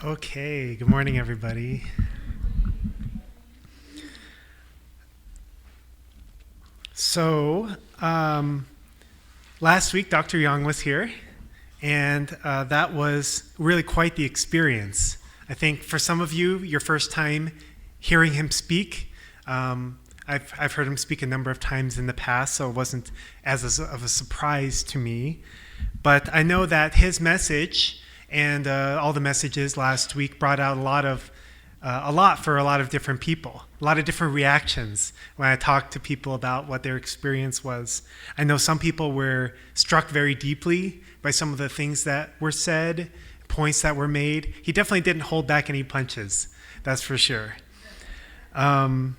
Okay, good morning, everybody. So, last week Dr. Young was here, and that was really quite the experience. I think for some of you, your first time hearing him speak. I've heard him speak a number of times in the past, so it wasn't as of a surprise to me. But I know that his message and all the messages last week brought out a lot for a lot of different people, a lot of different reactions when I talked to people about what their experience was. I know some people were struck very deeply by some of the things that were said, points that were made. He definitely didn't hold back any punches, that's for sure. I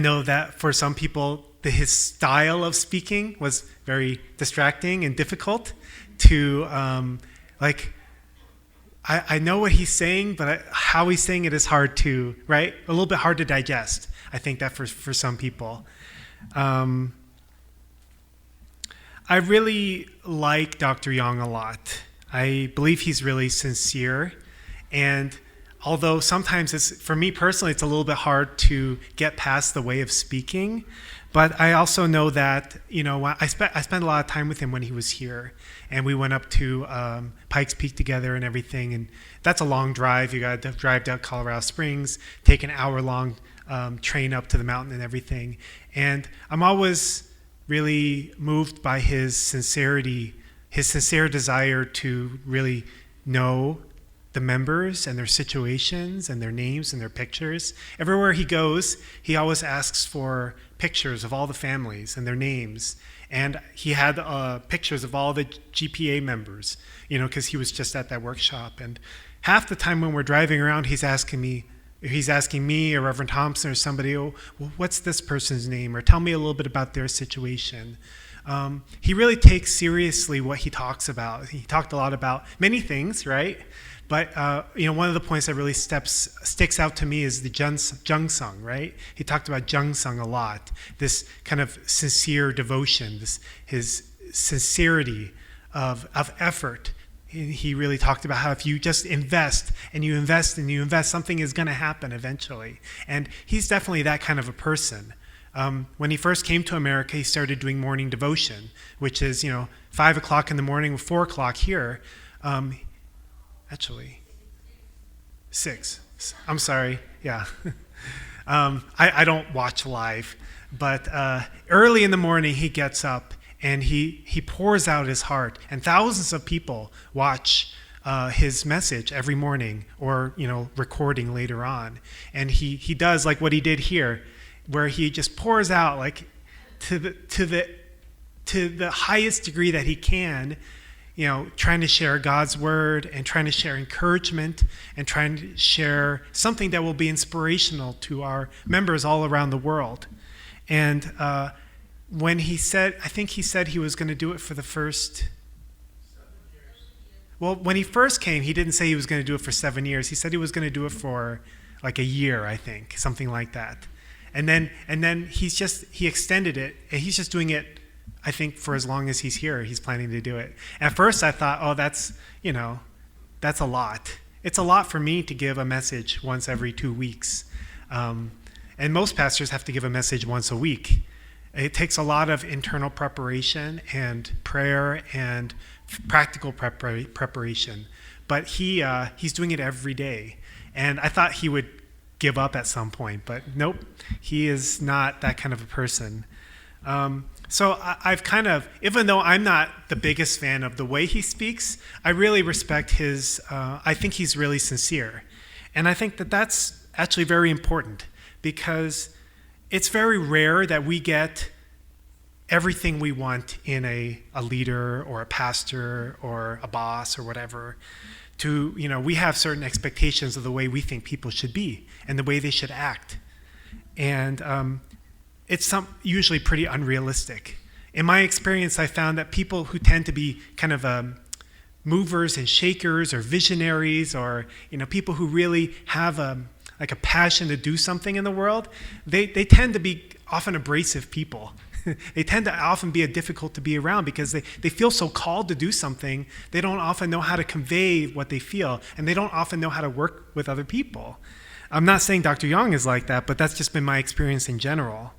know that for some people, his style of speaking was very distracting and difficult to, I know what he's saying, but how he's saying it is hard to, right? A little bit hard to digest. I think that for some people. I really like Dr. Young a lot. I believe he's really sincere. And although sometimes for me personally, it's a little bit hard to get past the way of speaking. But I also know that, I spent a lot of time with him when he was here. And we went up to Pikes Peak together and everything. And that's a long drive. You got to drive down Colorado Springs, take an hour-long train up to the mountain and everything. And I'm always really moved by his sincerity, his sincere desire to really know the members and their situations and their names and their pictures. Everywhere he goes, he always asks for pictures of all the families and their names. And he had pictures of all the GPA members, because he was just at that workshop. And half the time when we're driving around, he's asking me or Reverend Thompson or somebody, well, what's this person's name? Or tell me a little bit about their situation. He really takes seriously what he talks about. He talked a lot about many things, right? But one of the points that really sticks out to me is the Jungsung, right? He talked about Jungsung a lot. This kind of sincere devotion, his sincerity of effort. He really talked about how if you just invest and you invest and you invest, something is going to happen eventually. And he's definitely that kind of a person. When he first came to America, he started doing morning devotion, which is 5 o'clock in the morning, 4 o'clock here. Actually, 6. I'm sorry. Yeah. I don't watch live, but early in the morning he gets up and he pours out his heart, and thousands of people watch his message every morning, or recording later on. And he does like what he did here, where he just pours out like to the highest degree that he can. Trying to share God's word and trying to share encouragement and trying to share something that will be inspirational to our members all around the world. And when I think he said he was going to do it for the first 7 years. Well, when he first came, he didn't say he was going to do it for 7 years. He said he was going to do it for like a year, I think, something like that. And then he extended it, and he's just doing it, I think, for as long as he's here. He's planning to do it. At first I thought, oh, that's a lot. It's a lot for me to give a message once every 2 weeks. And most pastors have to give a message once a week. It takes a lot of internal preparation and prayer and practical preparation. But he's doing it every day. And I thought he would give up at some point, but nope, he is not that kind of a person. So I've kind of, even though I'm not the biggest fan of the way he speaks, I really respect I think he's really sincere. And I think that that's actually very important, because it's very rare that we get everything we want in a leader or a pastor or a boss or whatever. We have certain expectations of the way we think people should be and the way they should act. And it's usually pretty unrealistic. In my experience, I found that people who tend to be kind of movers and shakers or visionaries, or people who really have a passion to do something in the world, they tend to be often abrasive people. They tend to often be difficult to be around because they feel so called to do something. They don't often know how to convey what they feel, and they don't often know how to work with other people. I'm not saying Dr. Young is like that, but that's just been my experience in general.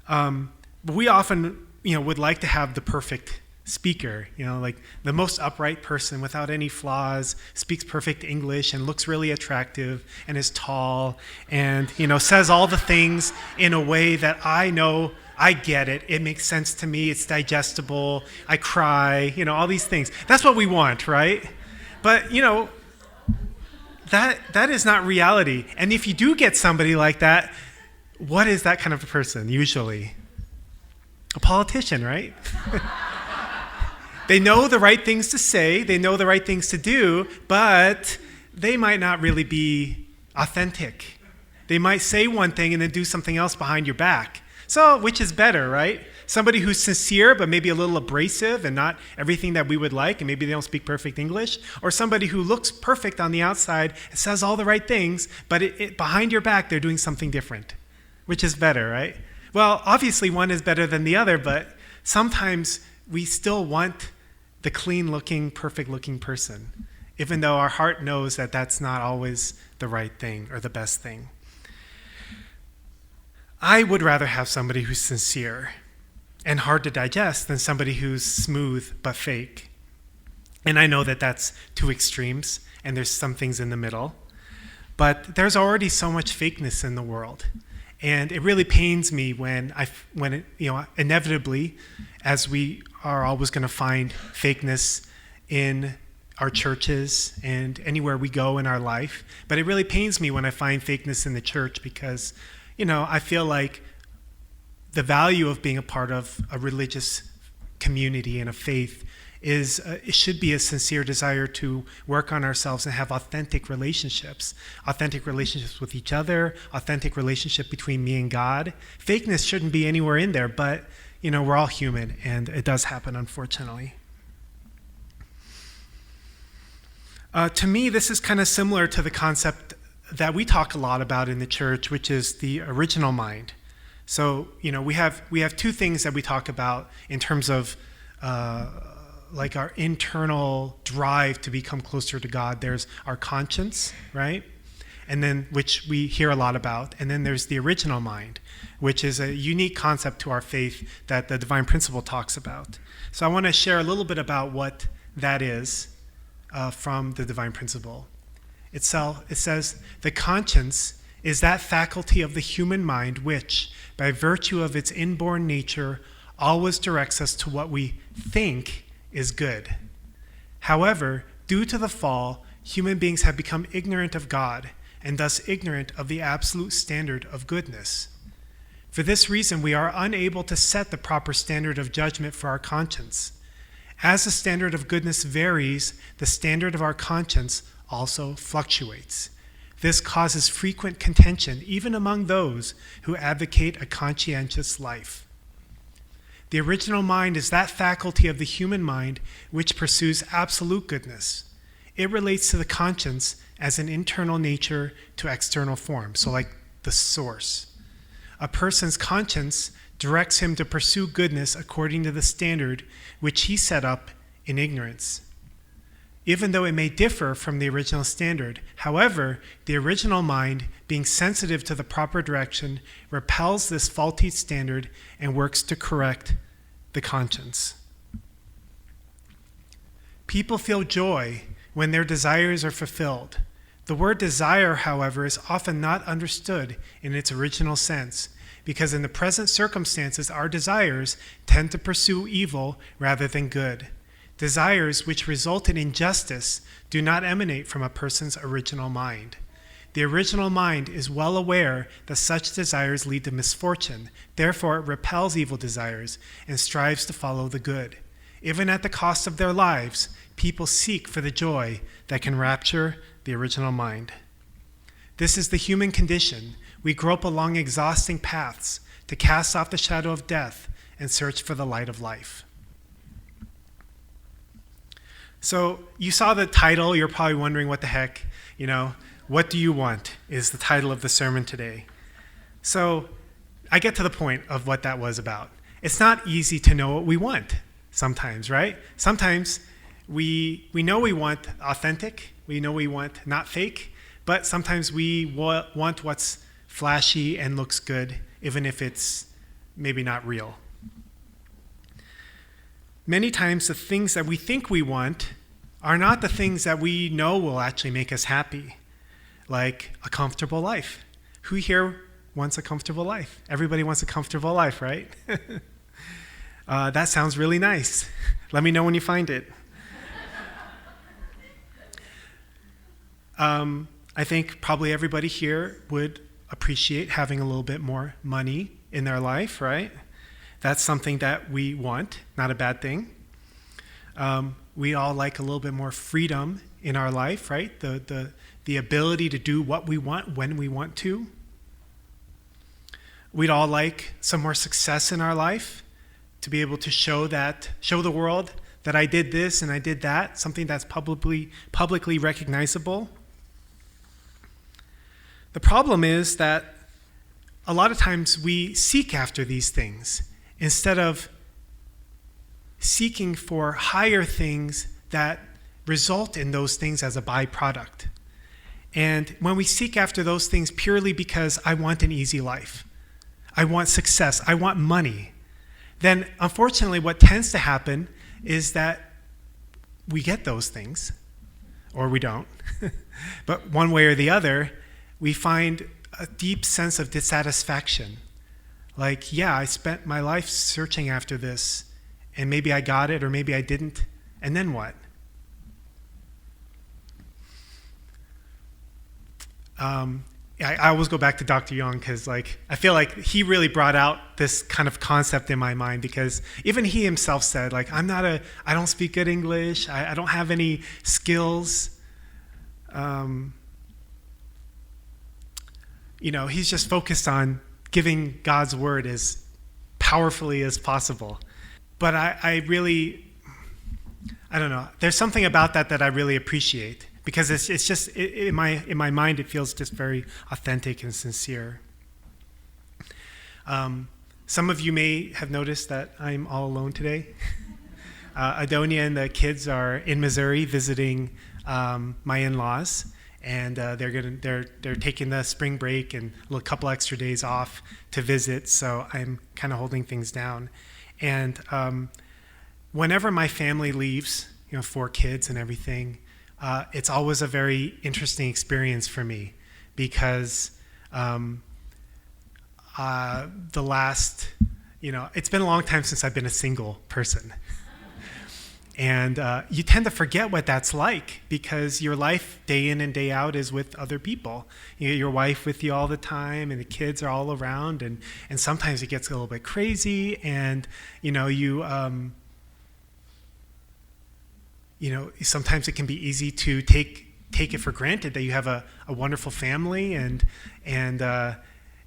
But we often, would like to have the perfect speaker, like the most upright person without any flaws, speaks perfect English and looks really attractive and is tall and, says all the things in a way that I know I get it. It makes sense to me. It's digestible. I cry, all these things. That's what we want, right? But, that is not reality. And if you do get somebody like that, what is that kind of a person usually? A politician, right? They know the right things to say, they know the right things to do, but they might not really be authentic. They might say one thing and then do something else behind your back. So, which is better, right? Somebody who's sincere but maybe a little abrasive and not everything that we would like, and maybe they don't speak perfect English, or somebody who looks perfect on the outside and says all the right things, but behind your back they're doing something different. Which is better, right? Well, obviously one is better than the other, but sometimes we still want the clean-looking, perfect-looking person, even though our heart knows that that's not always the right thing or the best thing. I would rather have somebody who's sincere and hard to digest than somebody who's smooth but fake. And I know that that's two extremes, and there's some things in the middle. But there's already so much fakeness in the world. And it really pains me when inevitably, as we are always going to find fakeness in our churches and anywhere we go in our life. But it really pains me when I find fakeness in the church because, I feel like the value of being a part of a religious community and a faith is it should be a sincere desire to work on ourselves and have authentic relationships with each other, authentic relationship between me and God. Fakeness shouldn't be anywhere in there, but we're all human and it does happen, unfortunately. To me, this is kind of similar to the concept that we talk a lot about in the church, which is the original mind. So, we have two things that we talk about in terms of like our internal drive to become closer to God. There's our conscience, right? And then, which we hear a lot about. And then there's the original mind, which is a unique concept to our faith that the divine principle talks about. So I want to share a little bit about what that is from the divine principle. It says, the conscience is that faculty of the human mind which, by virtue of its inborn nature, always directs us to what we think is good. However, due to the fall, human beings have become ignorant of God and thus ignorant of the absolute standard of goodness. For this reason, we are unable to set the proper standard of judgment for our conscience. As the standard of goodness varies, the standard of our conscience also fluctuates. This causes frequent contention even among those who advocate a conscientious life. The original mind is that faculty of the human mind which pursues absolute goodness. It relates to the conscience as an internal nature to external form, so like the source. A person's conscience directs him to pursue goodness according to the standard which he set up in ignorance. Even though it may differ from the original standard, however, the original mind, being sensitive to the proper direction, repels this faulty standard and works to correct the conscience. People feel joy when their desires are fulfilled. The word desire, however, is often not understood in its original sense, because in the present circumstances, our desires tend to pursue evil rather than good. Desires which result in injustice do not emanate from a person's original mind. The original mind is well aware that such desires lead to misfortune. Therefore, it repels evil desires and strives to follow the good. Even at the cost of their lives, people seek for the joy that can rapture the original mind. This is the human condition. We grope along exhausting paths to cast off the shadow of death and search for the light of life. So you saw the title. You're probably wondering what the heck, what do you want is the title of the sermon today. So I get to the point of what that was about. It's not easy to know what we want sometimes, right? Sometimes we know we want authentic, we know we want not fake, but sometimes we want what's flashy and looks good, even if it's maybe not real. Many times the things that we think we want are not the things that we know will actually make us happy, like a comfortable life. Who here wants a comfortable life? Everybody wants a comfortable life, right? That sounds really nice. Let me know when you find it. I think probably everybody here would appreciate having a little bit more money in their life, right? That's something that we want, not a bad thing. We all like a little bit more freedom in our life, right? The ability to do what we want when we want to. We'd all like some more success in our life, to be able to show the world that I did this and I did that, something that's publicly recognizable. The problem is that a lot of times we seek after these things instead of seeking for higher things that result in those things as a byproduct. And when we seek after those things purely because I want an easy life, I want success, I want money, then unfortunately what tends to happen is that we get those things, or we don't. But one way or the other, we find a deep sense of dissatisfaction. Like, yeah, I spent my life searching after this, and maybe I got it, or maybe I didn't, and then what? I always go back to Dr. Young because I feel like he really brought out this kind of concept in my mind, because even he himself said, I don't speak good English, I don't have any skills. He's just focused on giving God's word as powerfully as possible. But I don't know, there's something about that I really appreciate. Because it's just in my mind, it feels just very authentic and sincere. Some of you may have noticed that I'm all alone today. Adonia and the kids are in Missouri visiting my in-laws, and they're taking the spring break and a couple extra days off to visit. So I'm kind of holding things down. And whenever my family leaves, 4 kids and everything. It's always a very interesting experience for me, because it's been a long time since I've been a single person. And you tend to forget what that's like, because your life day in and day out is with other people. You get your wife with you all the time, and the kids are all around, and sometimes it gets a little bit crazy, and sometimes it can be easy to take it for granted that you have a wonderful family, and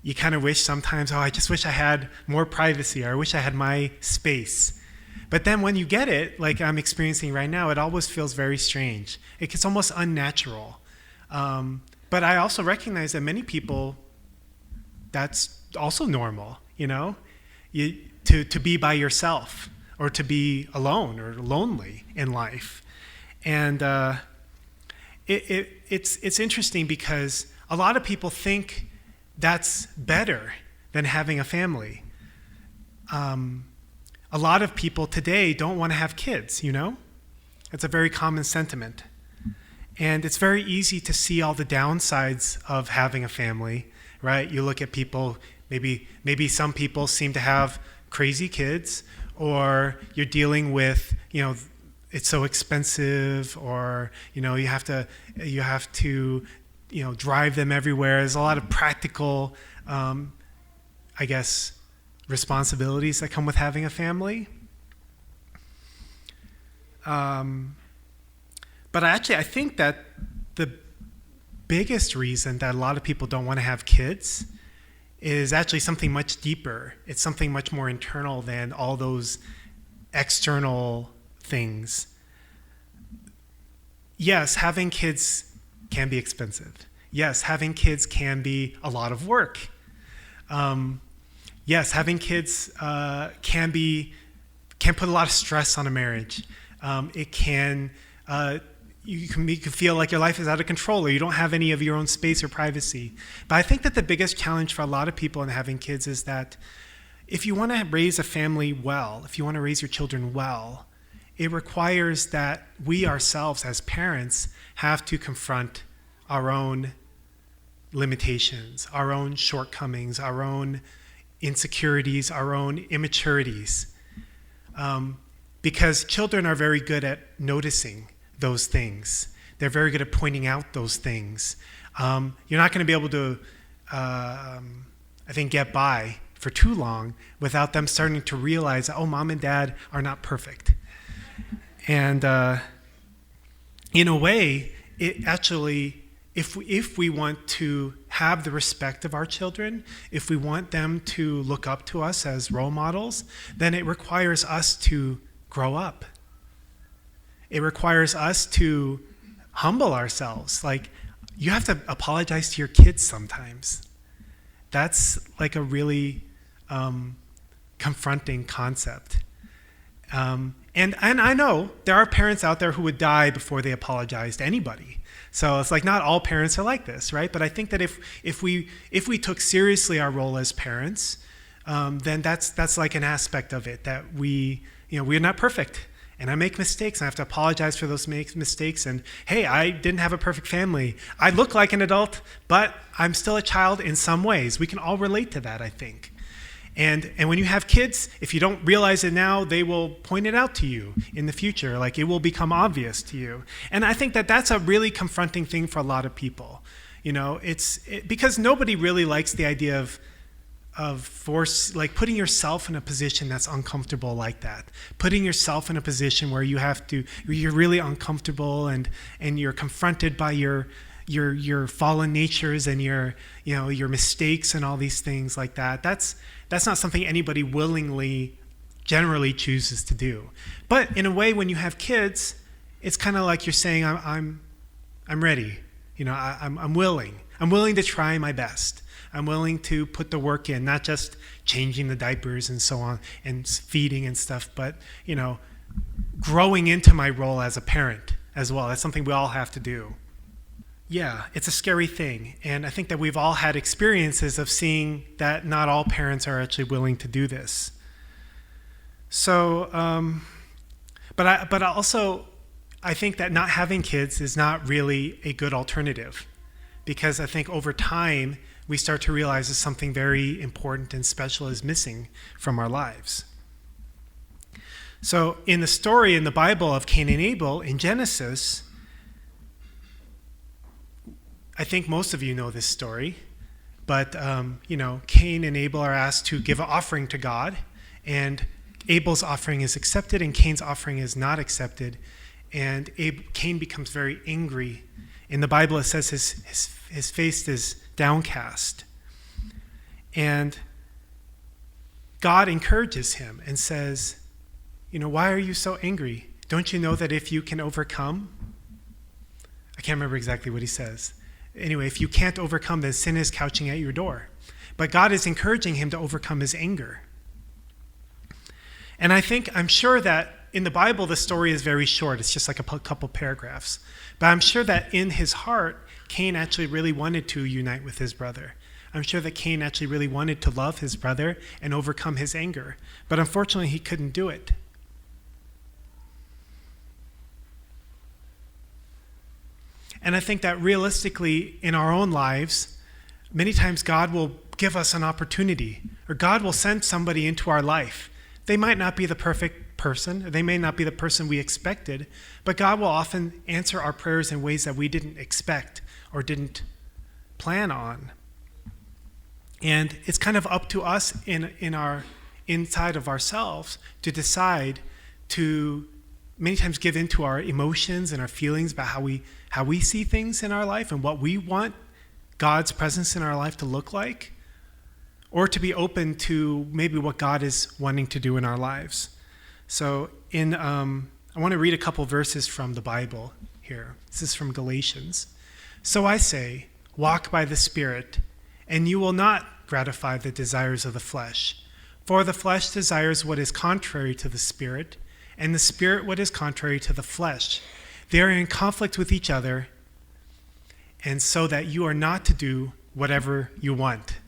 you kind of wish sometimes, I just wish I had more privacy, or I wish I had my space. But then when you get it, like I'm experiencing right now, it always feels very strange. It's almost unnatural. But I also recognize that many people, that's also normal, to be by yourself, or to be alone or lonely in life. And it's interesting, because a lot of people think that's better than having a family. A lot of people today don't want to have kids, It's a very common sentiment. And it's very easy to see all the downsides of having a family, right? You look at people, maybe some people seem to have crazy kids, or you're dealing with, it's so expensive, or you have to drive them everywhere. There's a lot of practical, responsibilities that come with having a family. But I think that the biggest reason that a lot of people don't want to have kids is actually something much deeper. It's something much more internal than all those external things. Yes, having kids can be expensive. Yes, having kids can be a lot of work. yes, having kids can put a lot of stress on a marriage. It can you can feel like your life is out of control, or you don't have any of your own space or privacy. But I think that the biggest challenge for a lot of people in having kids is that if you want to raise a family well, if you want to raise your children well, it requires that we ourselves as parents have to confront our own limitations, our own shortcomings, our own insecurities, our own immaturities. Because children are very good at noticing those things. They're very good at pointing out those things. You're not going to be able to, I think, get by for too long without them starting to realize, oh, mom and dad are not perfect. And in a way, it actually, if we want to have the respect of our children, if we want them to look up to us as role models, then it requires us to grow up. It requires us to humble ourselves. Like, you have to apologize to your kids sometimes. That's like a really confronting concept. And I know there are parents out there who would die before they apologize to anybody. So it's like not all parents are like this, right? But I think that if we took seriously our role as parents, then that's like an aspect of it, that we're not perfect. And I make mistakes, and I have to apologize for those mistakes. And hey, I didn't have a perfect family. I look like an adult, but I'm still a child in some ways. We can all relate to that, I think. And when you have kids, if you don't realize it now, they will point it out to you in the future. Like, it will become obvious to you. And I think that that's a really confronting thing for a lot of people. Because nobody really likes the idea of force, like putting yourself in a position that's uncomfortable like that. Putting yourself in a position where you're really uncomfortable and you're confronted by your fallen natures and your mistakes and all these things like that. That's not something anybody willingly generally chooses to do. But in a way, when you have kids, it's kind of like you're saying, I'm ready. I'm willing. I'm willing to try my best. I'm willing to put the work in, not just changing the diapers and so on and feeding and stuff, but, growing into my role as a parent as well. That's something we all have to do. Yeah, it's a scary thing. And I think that we've all had experiences of seeing that not all parents are actually willing to do this. So, but also, I think that not having kids is not really a good alternative, because I think over time, we start to realize that something very important and special is missing from our lives. So in the story in the Bible of Cain and Abel in Genesis, I think most of you know this story, but Cain and Abel are asked to give an offering to God, and Abel's offering is accepted and Cain's offering is not accepted, and Cain becomes very angry. In the Bible it says his face is downcast. And God encourages him and says, why are you so angry? Don't you know that if you can overcome? I can't remember exactly what he says. Anyway, if you can't overcome, then sin is couching at your door. But God is encouraging him to overcome his anger. And I'm sure that in the Bible, the story is very short. It's just like a couple paragraphs. But I'm sure that in his heart, Cain actually really wanted to unite with his brother. I'm sure that Cain actually really wanted to love his brother and overcome his anger. But unfortunately, he couldn't do it. And I think that realistically, in our own lives, many times God will give us an opportunity, or God will send somebody into our life. They might not be the perfect person, or they may not be the person we expected, but God will often answer our prayers in ways that we didn't expect or didn't plan on. And it's kind of up to us in our inside of ourselves to decide to many times give into our emotions and our feelings about how we see things in our life and what we want God's presence in our life to look like, or to be open to maybe what God is wanting to do in our lives. So I want to read a couple verses from the Bible here. This is from Galatians. So I say, walk by the Spirit, and you will not gratify the desires of the flesh. For the flesh desires what is contrary to the Spirit, and the Spirit what is contrary to the flesh. They are in conflict with each other, and so that you are not to do whatever you want.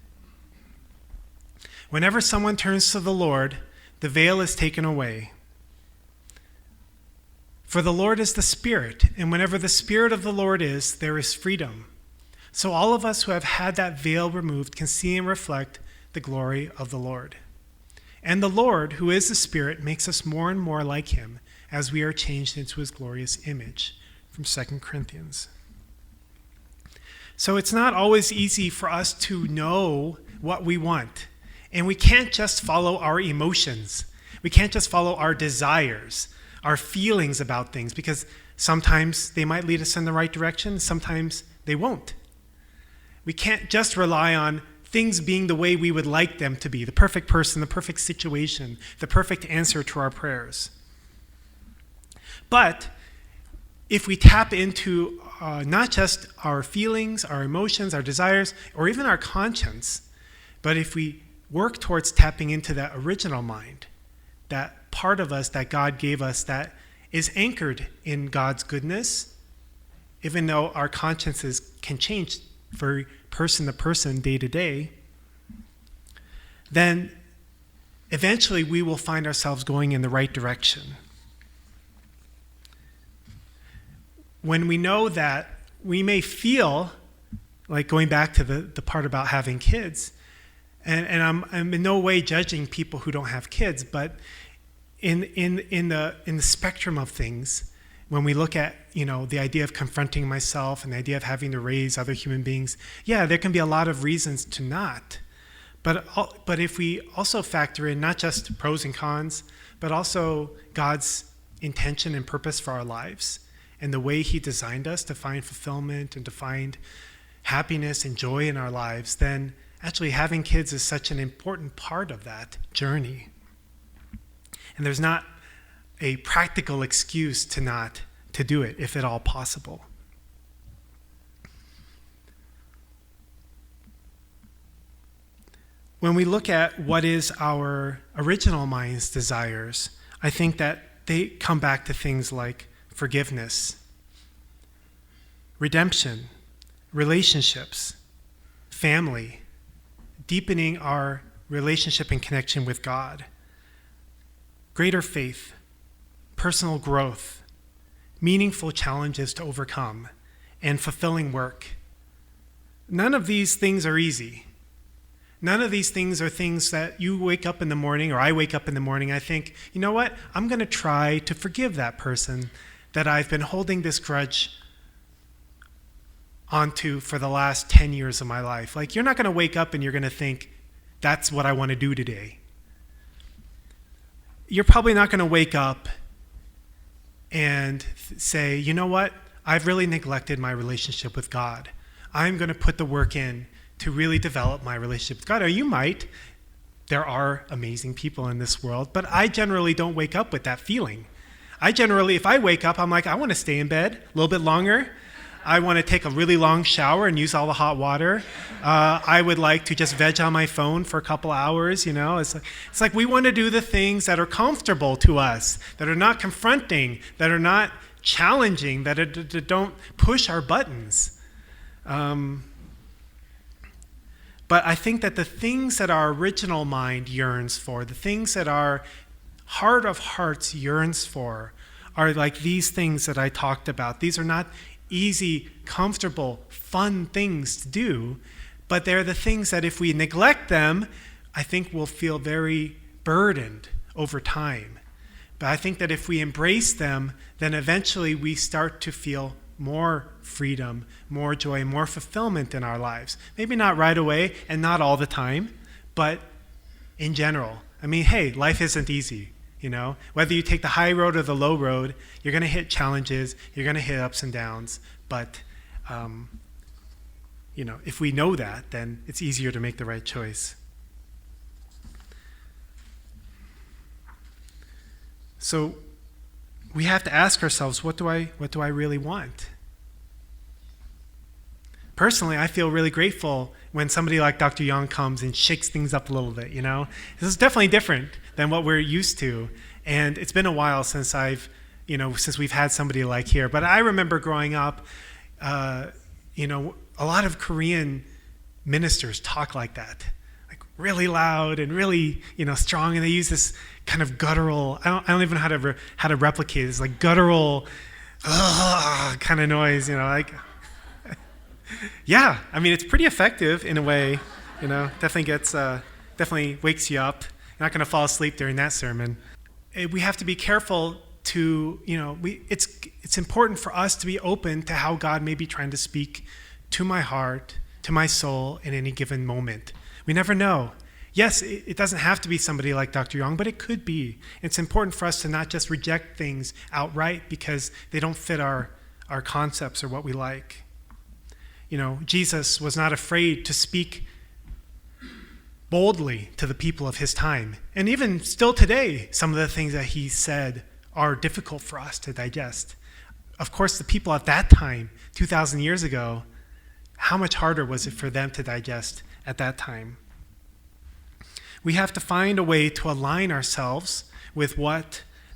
Whenever someone turns to the Lord, the veil is taken away. For the Lord is the Spirit, and whenever the Spirit of the Lord is, there is freedom. So all of us who have had that veil removed can see and reflect the glory of the Lord. And the Lord, who is the Spirit, makes us more and more like him as we are changed into his glorious image. From 2 Corinthians. So it's not always easy for us to know what we want. And we can't just follow our emotions. We can't just follow our desires, our feelings about things, because sometimes they might lead us in the right direction, sometimes they won't. We can't just rely on things being the way we would like them to be, the perfect person, the perfect situation, the perfect answer to our prayers. But if we tap into not just our feelings, our emotions, our desires, or even our conscience, but if we work towards tapping into that original mind, that part of us that God gave us that is anchored in God's goodness, even though our consciences can change from person to person, day to day, then eventually we will find ourselves going in the right direction. When we know that we may feel, like going back to the part about having kids, and I'm in no way judging people who don't have kids, but in the spectrum of things, when we look at the idea of confronting myself and the idea of having to raise other human beings, yeah, there can be a lot of reasons to not. But if we also factor in not just pros and cons, but also God's intention and purpose for our lives, and the way he designed us to find fulfillment and to find happiness and joy in our lives, then actually having kids is such an important part of that journey. And there's not a practical excuse to not to do it, if at all possible. When we look at what is our original mind's desires, I think that they come back to things like forgiveness, redemption, relationships, family, deepening our relationship and connection with God, greater faith, personal growth, meaningful challenges to overcome, and fulfilling work. None of these things are easy. None of these things are things that you wake up in the morning, or I wake up in the morning, I think, you know what, I'm going to try to forgive that person that I've been holding this grudge onto for the last 10 years of my life. Like, you're not going to wake up and you're going to think, that's what I want to do today. You're probably not going to wake up and say, you know what, I've really neglected my relationship with God. I'm going to put the work in to really develop my relationship with God. Or you might. There are amazing people in this world, but I generally don't wake up with that feeling. If I wake up, I'm like, I want to stay in bed a little bit longer. I want to take a really long shower and use all the hot water. I would like to just veg on my phone for a couple hours, It's like we want to do the things that are comfortable to us, that are not confronting, that are not challenging, that don't push our buttons. But I think that the things that our original mind yearns for, the things that our heart of hearts yearns for, are like these things that I talked about. These are not easy, comfortable, fun things to do, but they're the things that if we neglect them, I think we'll feel very burdened over time. But I think that if we embrace them, then eventually we start to feel more freedom, more joy, more fulfillment in our lives. Maybe not right away and not all the time, but in general. I mean, hey, life isn't easy. Whether you take the high road or the low road, you're going to hit challenges, you're going to hit ups and downs. But, if we know that, then it's easier to make the right choice. So we have to ask ourselves, what do I really want? Personally, I feel really grateful when somebody like Dr. Young comes and shakes things up a little bit, you know? This is definitely different than what we're used to. And it's been a while since since we've had somebody like here. But I remember growing up, a lot of Korean ministers talk like that, like really loud and really, strong. And they use this kind of guttural, I don't even know how to replicate this, like guttural kind of noise, like... Yeah, I mean, it's pretty effective in a way, definitely wakes you up. You're not going to fall asleep during that sermon. We have to be careful to, it's important for us to be open to how God may be trying to speak to my heart, to my soul in any given moment. We never know. Yes, it doesn't have to be somebody like Dr. Young, but it could be. It's important for us to not just reject things outright because they don't fit our concepts or what we like. Jesus was not afraid to speak boldly to the people of his time. And even still today, some of the things that he said are difficult for us to digest. Of course, the people at that time, 2,000 years ago, how much harder was it for them to digest at that time? We have to find a way to align ourselves with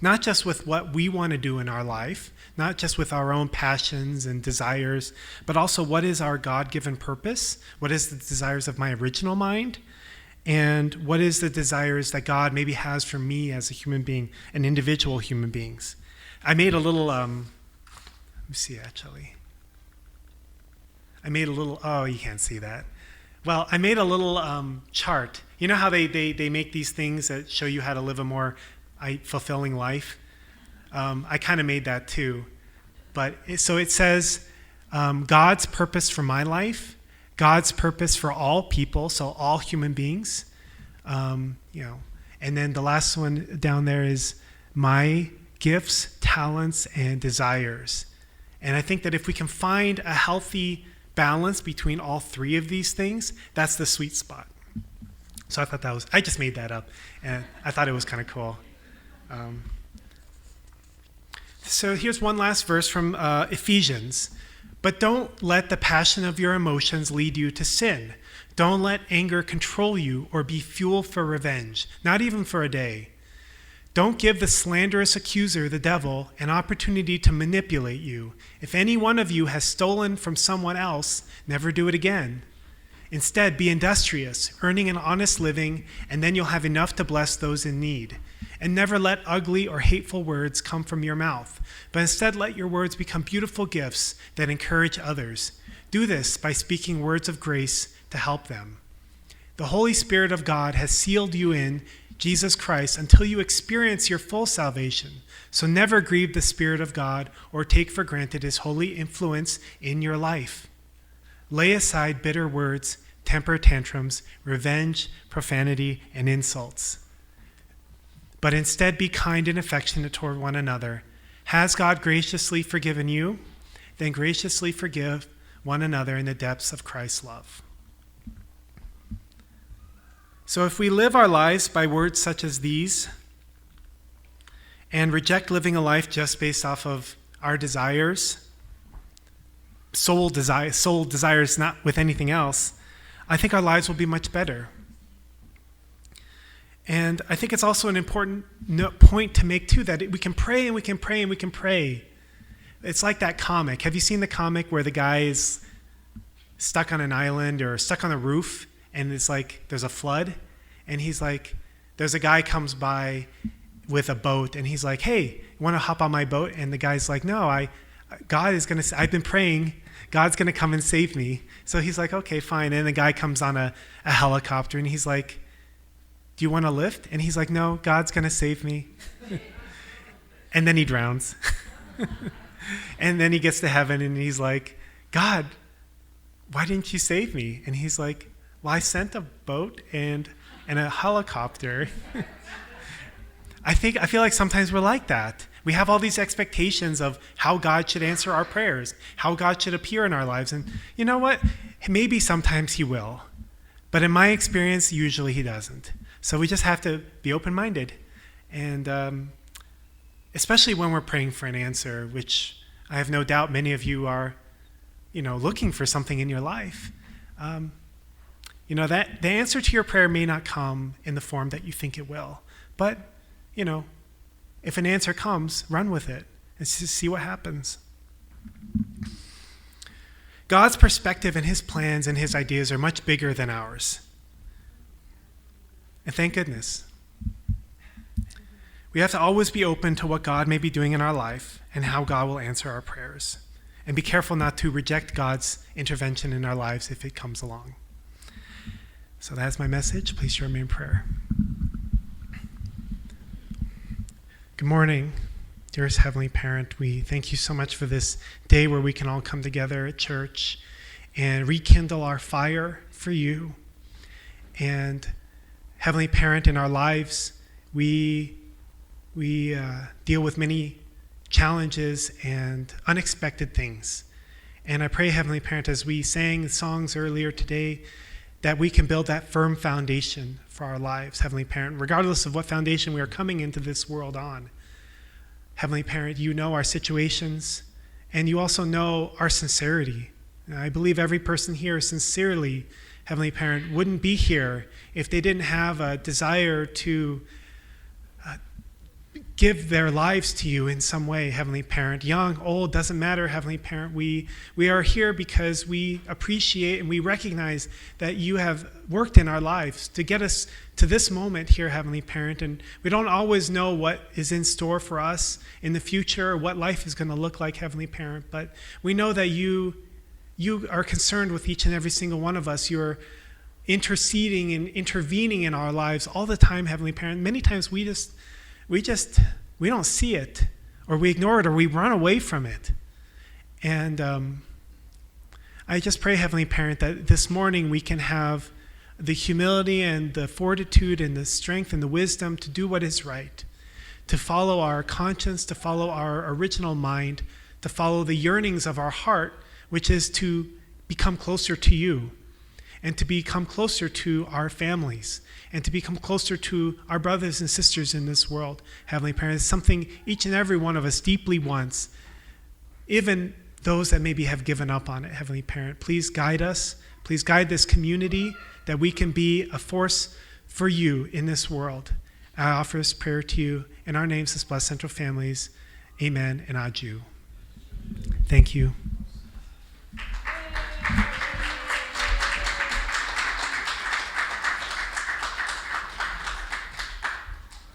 not just with what we want to do in our life, not just with our own passions and desires, but also what is our God-given purpose? What is the desires of my original mind? And what is the desires that God maybe has for me as a human being, an individual human beings? I made a little, let me see actually. Oh, you can't see that. Well, I made a little chart. You know how they make these things that show you how to live a more fulfilling life? I kind of made that too. But so it says God's purpose for my life, God's purpose for all people, so all human beings, and then the last one down there is my gifts, talents, and desires. And I think that if we can find a healthy balance between all three of these things, that's the sweet spot. So I just made that up, and I thought it was kind of cool. So here's one last verse from Ephesians. But don't let the passion of your emotions lead you to sin. Don't let anger control you or be fuel for revenge, not even for a day. Don't give the slanderous accuser, the devil, an opportunity to manipulate you. If any one of you has stolen from someone else, never do it again. Instead, be industrious, earning an honest living, and then you'll have enough to bless those in need. And never let ugly or hateful words come from your mouth, but instead let your words become beautiful gifts that encourage others. Do this by speaking words of grace to help them. The Holy Spirit of God has sealed you in Jesus Christ until you experience your full salvation. So never grieve the Spirit of God or take for granted his holy influence in your life. Lay aside bitter words, temper tantrums, revenge, profanity, and insults. But instead be kind and affectionate toward one another. Has God graciously forgiven you? Then graciously forgive one another in the depths of Christ's love. So if we live our lives by words such as these and reject living a life just based off of our desires, soul desires not with anything else, I think our lives will be much better. And I think it's also an important point to make too, that we can pray and we can pray and we can pray. It's like that comic. Have you seen the comic where the guy is stuck on an island or stuck on a roof and it's like there's a flood and he's like, there's a guy comes by with a boat and he's like, hey, you want to hop on my boat? And the guy's like, no, I've been praying, God's going to come and save me. So he's like, okay, fine. And the guy comes on a helicopter and he's like, do you want to lift? And he's like, no, God's going to save me. And then he drowns. And then he gets to heaven and he's like, God, why didn't you save me? And he's like, well, I sent a boat and a helicopter. I feel like sometimes we're like that. We have all these expectations of how God should answer our prayers, how God should appear in our lives. And you know what? Maybe sometimes he will. But in my experience, usually he doesn't. So we just have to be open-minded. And especially when we're praying for an answer, which I have no doubt many of you are, looking for something in your life. that the answer to your prayer may not come in the form that you think it will. But, if an answer comes, run with it and see what happens. God's perspective and his plans and his ideas are much bigger than ours. And thank goodness. We have to always be open to what God may be doing in our life and how God will answer our prayers. And be careful not to reject God's intervention in our lives if it comes along. So that's my message. Please join me in prayer. Good morning, dearest Heavenly Parent. We thank you so much for this day where we can all come together at church and rekindle our fire for you. And Heavenly Parent, in our lives, we deal with many challenges and unexpected things. And I pray, Heavenly Parent, as we sang songs earlier today, that we can build that firm foundation for our lives, Heavenly Parent, regardless of what foundation we are coming into this world on. Heavenly Parent, you know our situations, and you also know our sincerity. And I believe every person here sincerely, Heavenly Parent, wouldn't be here if they didn't have a desire to give their lives to you in some way, Heavenly Parent. Young, old, doesn't matter, Heavenly Parent. We are here because we appreciate and we recognize that you have worked in our lives to get us to this moment here, Heavenly Parent. And we don't always know what is in store for us in the future or what life is going to look like, Heavenly Parent. But we know that you are concerned with each and every single one of us. You're interceding and intervening in our lives all the time, Heavenly Parent. Many times we don't see it, or we ignore it, or we run away from it. And I just pray, Heavenly Parent, that this morning we can have the humility and the fortitude and the strength and the wisdom to do what is right, to follow our conscience, to follow our original mind, to follow the yearnings of our heart, which is to become closer to you, and to become closer to our families, and to become closer to our brothers and sisters in this world, Heavenly Parent. It's something each and every one of us deeply wants, even those that maybe have given up on it, Heavenly Parent. Please guide us. Please guide this community that we can be a force for you in this world. I offer this prayer to you in our names as Blessed Central Families. Amen and adieu. Thank you.